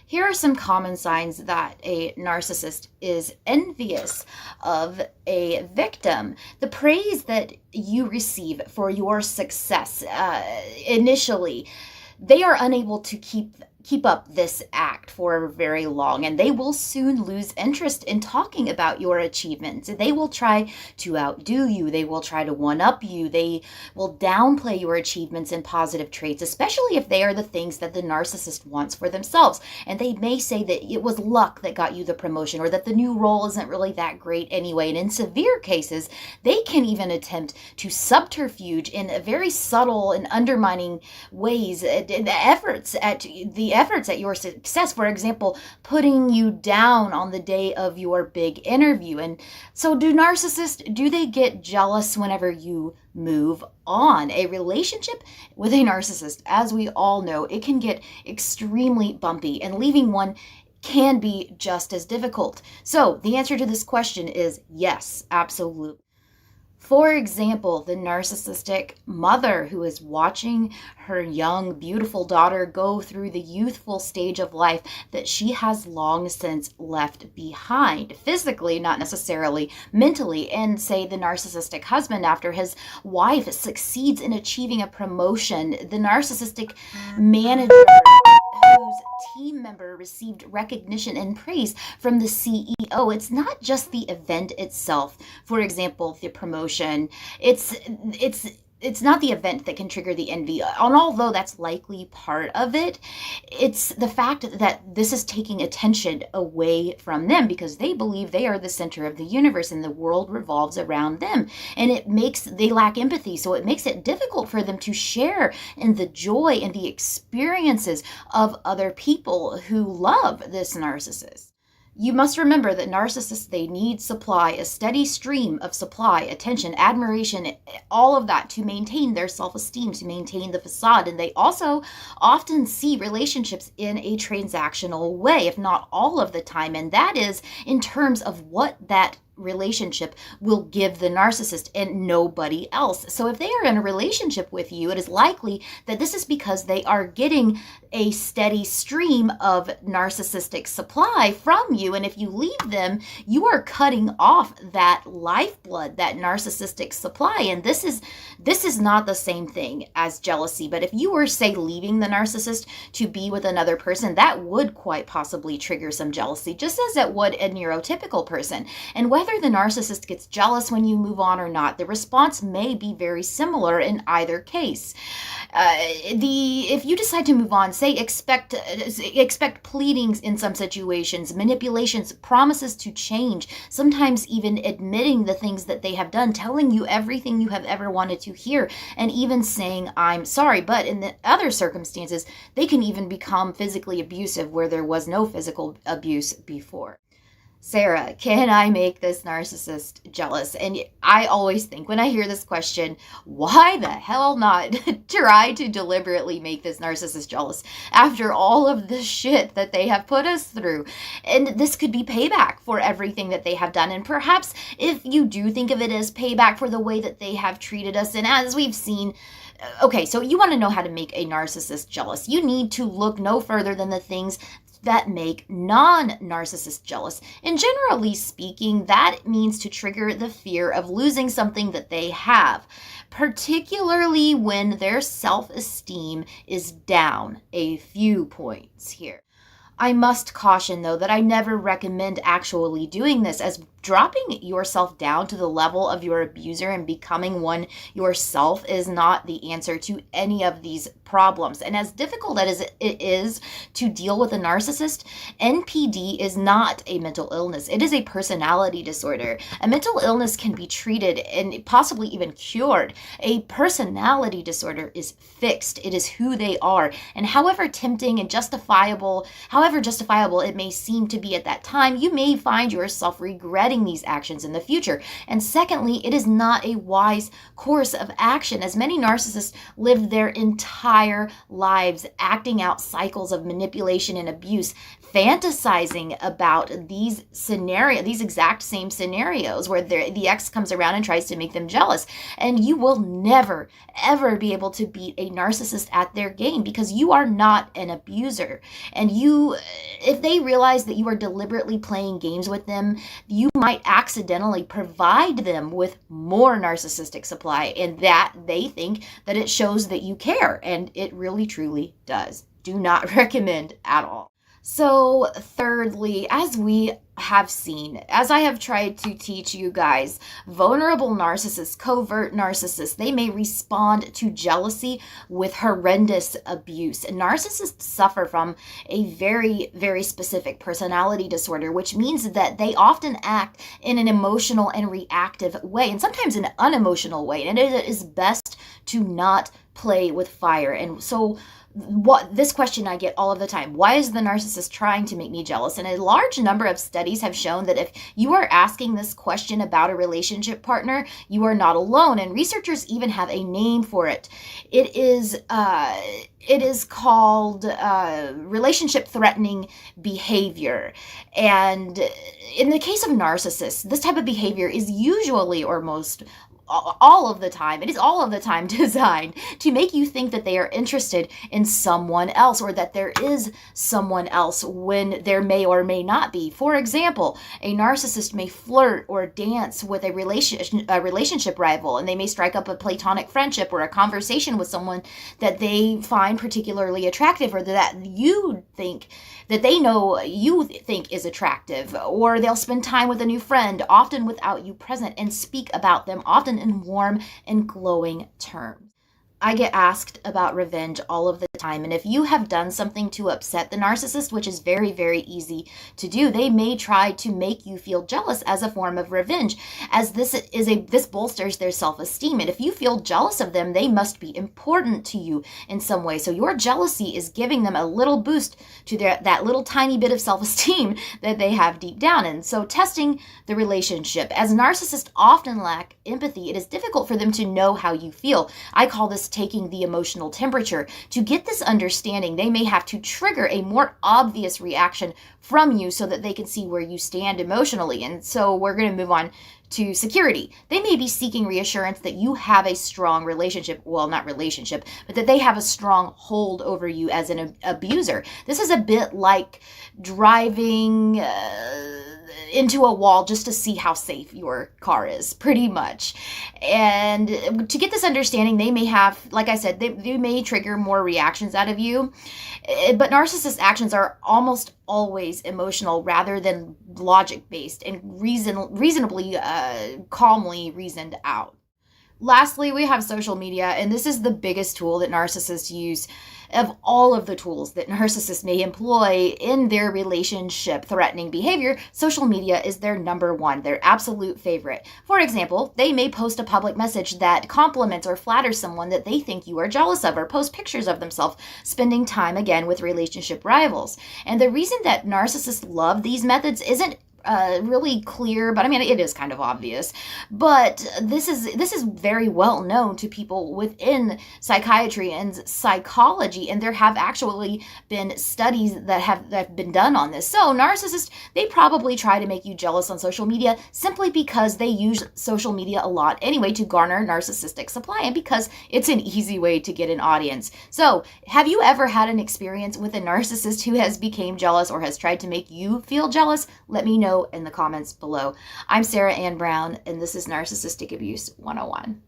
Here are some common signs that a narcissist is envious of a victim. The praise that you receive for your success initially, they are unable to keep up this act for very long, and they will soon lose interest in talking about your achievements. They will try to outdo you. They will try to one-up you. They will downplay your achievements and positive traits, especially if they are the things that the narcissist wants for themselves. And they may say that it was luck that got you the promotion, or that the new role isn't really that great anyway. And in severe cases, they can even attempt to subterfuge in very subtle and undermining ways the efforts at your success. For example, putting you down on the day of your big interview. And so do narcissists, do they get jealous whenever you move on? A relationship with a narcissist, as we all know, it can get extremely bumpy, and leaving one can be just as difficult. So the answer to this question is yes, absolutely. For example, the narcissistic mother who is watching her young, beautiful daughter go through the youthful stage of life that she has long since left behind, physically, not necessarily mentally. And say the narcissistic husband, after his wife succeeds in achieving a promotion, the narcissistic manager whose team member received recognition and praise from the CEO. It's not just the event itself. For example, the promotion. It's not the event that can trigger the envy, and although that's likely part of it, it's the fact that this is taking attention away from them, because they believe they are the center of the universe and the world revolves around them. And they lack empathy, so it makes it difficult for them to share in the joy and the experiences of other people who love this narcissist. You must remember that narcissists, they need supply, a steady stream of supply, attention, admiration, all of that to maintain their self-esteem, to maintain the facade. And they also often see relationships in a transactional way, if not all of the time. And that is in terms of what that relationship will give the narcissist and nobody else. So if they are in a relationship with you, it is likely that this is because they are getting a steady stream of narcissistic supply from you. And if you leave them, you are cutting off that lifeblood, that narcissistic supply. And this is not the same thing as jealousy. But if you were, say, leaving the narcissist to be with another person, that would quite possibly trigger some jealousy, just as it would a neurotypical person. And whether the narcissist gets jealous when you move on or not, the response may be very similar in either case. If you decide to move on, say, expect pleadings in some situations, manipulations, promises to change, sometimes even admitting the things that they have done, telling you everything you have ever wanted to hear, and even saying, "I'm sorry." But in the other circumstances, they can even become physically abusive where there was no physical abuse before. Sarah, can I make this narcissist jealous? And I always think when I hear this question, why the hell not try to deliberately make this narcissist jealous after all of the shit that they have put us through? And this could be payback for everything that they have done. And perhaps if you do think of it as payback for the way that they have treated us, and as we've seen, okay, so you want to know how to make a narcissist jealous. You need to look no further than the things that make non-narcissists jealous. And generally speaking, that means to trigger the fear of losing something that they have, particularly when their self-esteem is down a few points here. I must caution, though, that I never recommend actually doing this, as dropping yourself down to the level of your abuser and becoming one yourself is not the answer to any of these problems. And as difficult as it is to deal with a narcissist, NPD is not a mental illness. It is a personality disorder. A mental illness can be treated and possibly even cured. A personality disorder is fixed. It is who they are. And however tempting and justifiable it may seem to be at that time, you may find yourself regretting these actions in the future. And secondly, it is not a wise course of action, as many narcissists live their entire lives acting out cycles of manipulation and abuse, fantasizing about these exact same scenarios where the ex comes around and tries to make them jealous. And you will never, ever be able to beat a narcissist at their game, because you are not an abuser. And you if they realize that you are deliberately playing games with them, you might accidentally provide them with more narcissistic supply, and that they think that it shows that you care, and it really truly does. Do not recommend at all. So thirdly, as we have seen, as I have tried to teach you guys, vulnerable narcissists, covert narcissists, they may respond to jealousy with horrendous abuse. And narcissists suffer from a very, very specific personality disorder, which means that they often act in an emotional and reactive way, and sometimes an unemotional way. And it is best to not play with fire. And so this question I get all of the time: why is the narcissist trying to make me jealous? And a large number of studies have shown that if you are asking this question about a relationship partner, you are not alone. And researchers even have a name for it. It is called relationship threatening behavior. And in the case of narcissists, this type of behavior is usually, or most all of the time, it is all of the time designed to make you think that they are interested in someone else, or that there is someone else when there may or may not be. For example, a narcissist may flirt or dance with a relationship rival, and they may strike up a platonic friendship or a conversation with someone that they find particularly attractive, or that you think that they know you think is attractive. Or they'll spend time with a new friend, often without you present, and speak about them, often in warm and glowing terms. I get asked about revenge all of the time, and if you have done something to upset the narcissist, which is very, very easy to do, they may try to make you feel jealous as a form of revenge, as this bolsters their self-esteem. And if you feel jealous of them, they must be important to you in some way. So your jealousy is giving them a little boost to that little tiny bit of self-esteem that they have deep down. And so testing the relationship, as narcissists often lack empathy, it is difficult for them to know how you feel. I call this taking the emotional temperature. To get this understanding, they may have to trigger a more obvious reaction from you so that they can see where you stand emotionally. And so we're going to move on to security. They may be seeking reassurance that you have a strong relationship, well, not relationship, but that they have a strong hold over you as an abuser. This is a bit like driving into a wall just to see how safe your car is, pretty much. And to get this understanding, they may have, like I said, they may trigger more reactions out of you. But narcissist actions are almost always emotional rather than logic-based and reasonably, calmly reasoned out. Lastly, we have social media, and this is the biggest tool that narcissists use. Of all of the tools that narcissists may employ in their relationship threatening behavior, social media is their number one, their absolute favorite. For example, they may post a public message that compliments or flatters someone that they think you are jealous of, or post pictures of themselves spending time again with relationship rivals. And the reason that narcissists love these methods isn't really clear, but I mean, it is kind of obvious. But this is very well known to people within psychiatry and psychology, and there have actually been studies that have been done on this. So narcissists, they probably try to make you jealous on social media simply because they use social media a lot anyway to garner narcissistic supply, and because it's an easy way to get an audience. So have you ever had an experience with a narcissist who has become jealous or has tried to make you feel jealous? Let me know in the comments below. I'm Sara Ann Brown, and this is Narcissistic Abuse 101.